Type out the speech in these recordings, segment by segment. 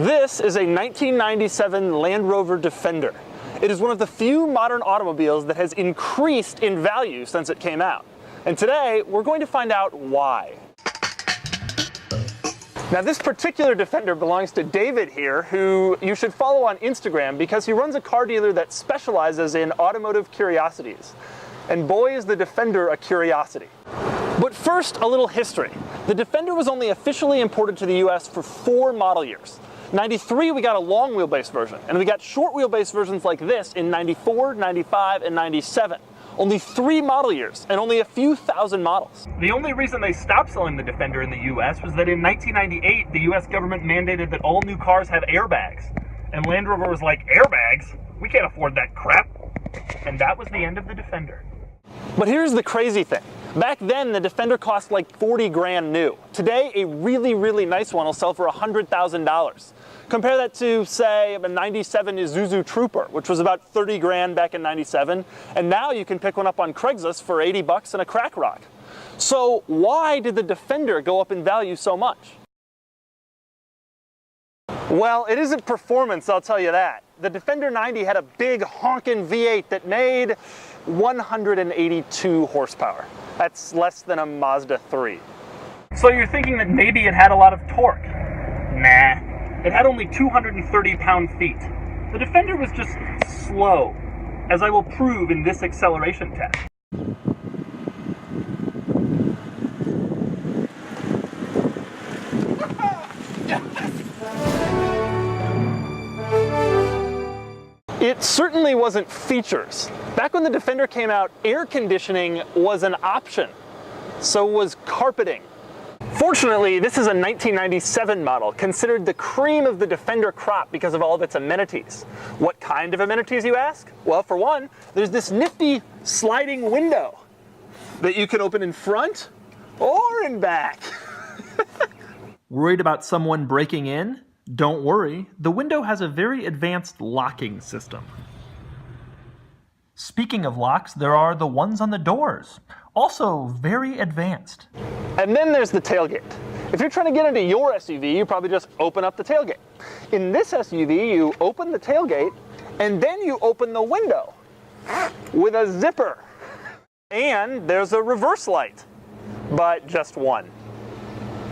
This is a 1997 Land Rover Defender. It is one of the few modern automobiles that has increased in value since it came out. And today, we're going to find out why. Now, this particular Defender belongs to David here, who you should follow on Instagram because he runs a car dealer that specializes in automotive curiosities. And boy, is the Defender a curiosity. But first, a little history. The Defender was only officially imported to the US for 4 model years. 93, we got a long wheelbase version, and we got short wheelbase versions like this in 94, 95, and 97. Only 3 model years, and only a few thousand models. The only reason they stopped selling the Defender in the US was that in 1998, the US government mandated that all new cars have airbags. And Land Rover was like, airbags? We can't afford that crap. And that was the end of the Defender. But here's the crazy thing. Back then, the Defender cost like 40 grand new. Today, a really, really nice one will sell for $100,000. Compare that to, say, a 97 Isuzu Trooper, which was about 30 grand back in 97. And now you can pick one up on Craigslist for 80 bucks and a crack rock. So why did the Defender go up in value so much? Well, it isn't performance, I'll tell you that. The Defender 90 had a big honkin' V8 that made 182 horsepower. That's less than a Mazda 3. So you're thinking that maybe it had a lot of torque? Nah, it had only 230 pound-feet. The Defender was just slow, as I will prove in this acceleration test. It certainly wasn't features. Back when the Defender came out, air conditioning was an option. So was carpeting. Fortunately, this is a 1997 model, considered the cream of the Defender crop because of all of its amenities. What kind of amenities, you ask? Well, for one, there's this nifty sliding window that you can open in front or in back. Worried about someone breaking in? Don't worry, the window has a very advanced locking system. Speaking of locks, there are the ones on the doors. Also very advanced. And then there's the tailgate. If you're trying to get into your SUV, you probably just open up the tailgate. In this SUV, you open the tailgate, and then you open the window with a zipper. And there's a reverse light, but just one.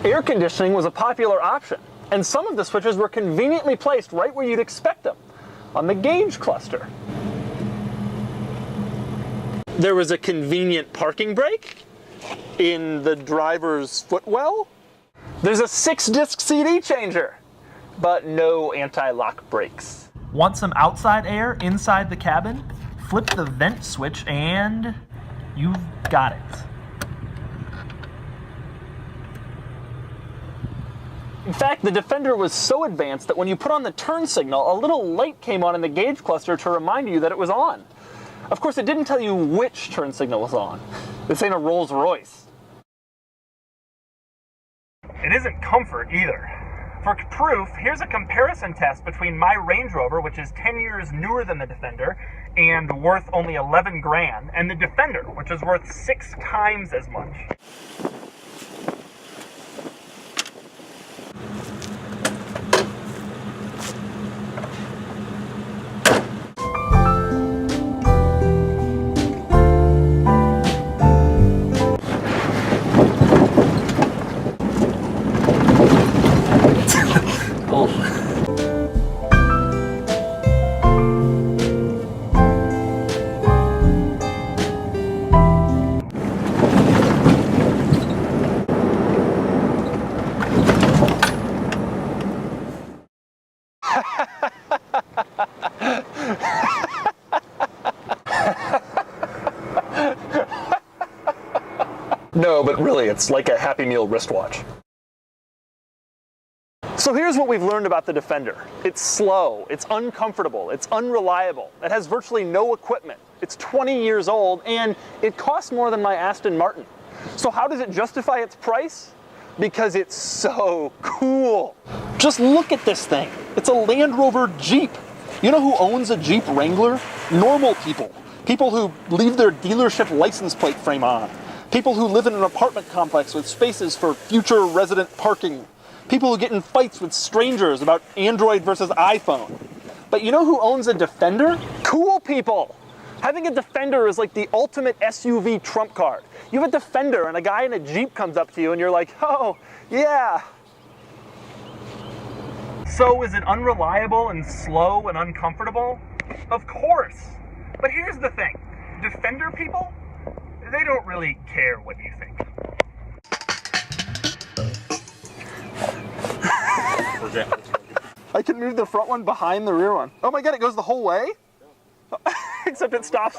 Air conditioning was a popular option, and some of the switches were conveniently placed right where you'd expect them, on the gauge cluster. There was a convenient parking brake in the driver's footwell. There's a 6-disc CD changer, but no anti-lock brakes. Want some outside air inside the cabin? Flip the vent switch and you've got it. In fact, the Defender was so advanced that when you put on the turn signal, a little light came on in the gauge cluster to remind you that it was on. Of course, it didn't tell you which turn signal was on. This ain't a Rolls Royce. It isn't comfort either. For proof, here's a comparison test between my Range Rover, which is 10 years newer than the Defender and worth only 11 grand, and the Defender, which is worth 6 times as much. No, but really, it's like a Happy Meal wristwatch. So here's what we've learned about the Defender. It's slow, it's uncomfortable, it's unreliable, it has virtually no equipment, it's 20 years old, and it costs more than my Aston Martin. So how does it justify its price? Because it's so cool. Just look at this thing. It's a Land Rover Jeep. You know who owns a Jeep Wrangler? Normal people. People who leave their dealership license plate frame on. People who live in an apartment complex with spaces for future resident parking. People who get in fights with strangers about Android versus iPhone. But you know who owns a Defender? Cool people! Having a Defender is like the ultimate SUV trump card. You have a Defender and a guy in a Jeep comes up to you and you're like, oh, yeah. So is it unreliable and slow and uncomfortable? Of course. But here's the thing. Defender people, they don't really care what you think. I can move the front one behind the rear one. Oh my god, it goes the whole way? Except it stops.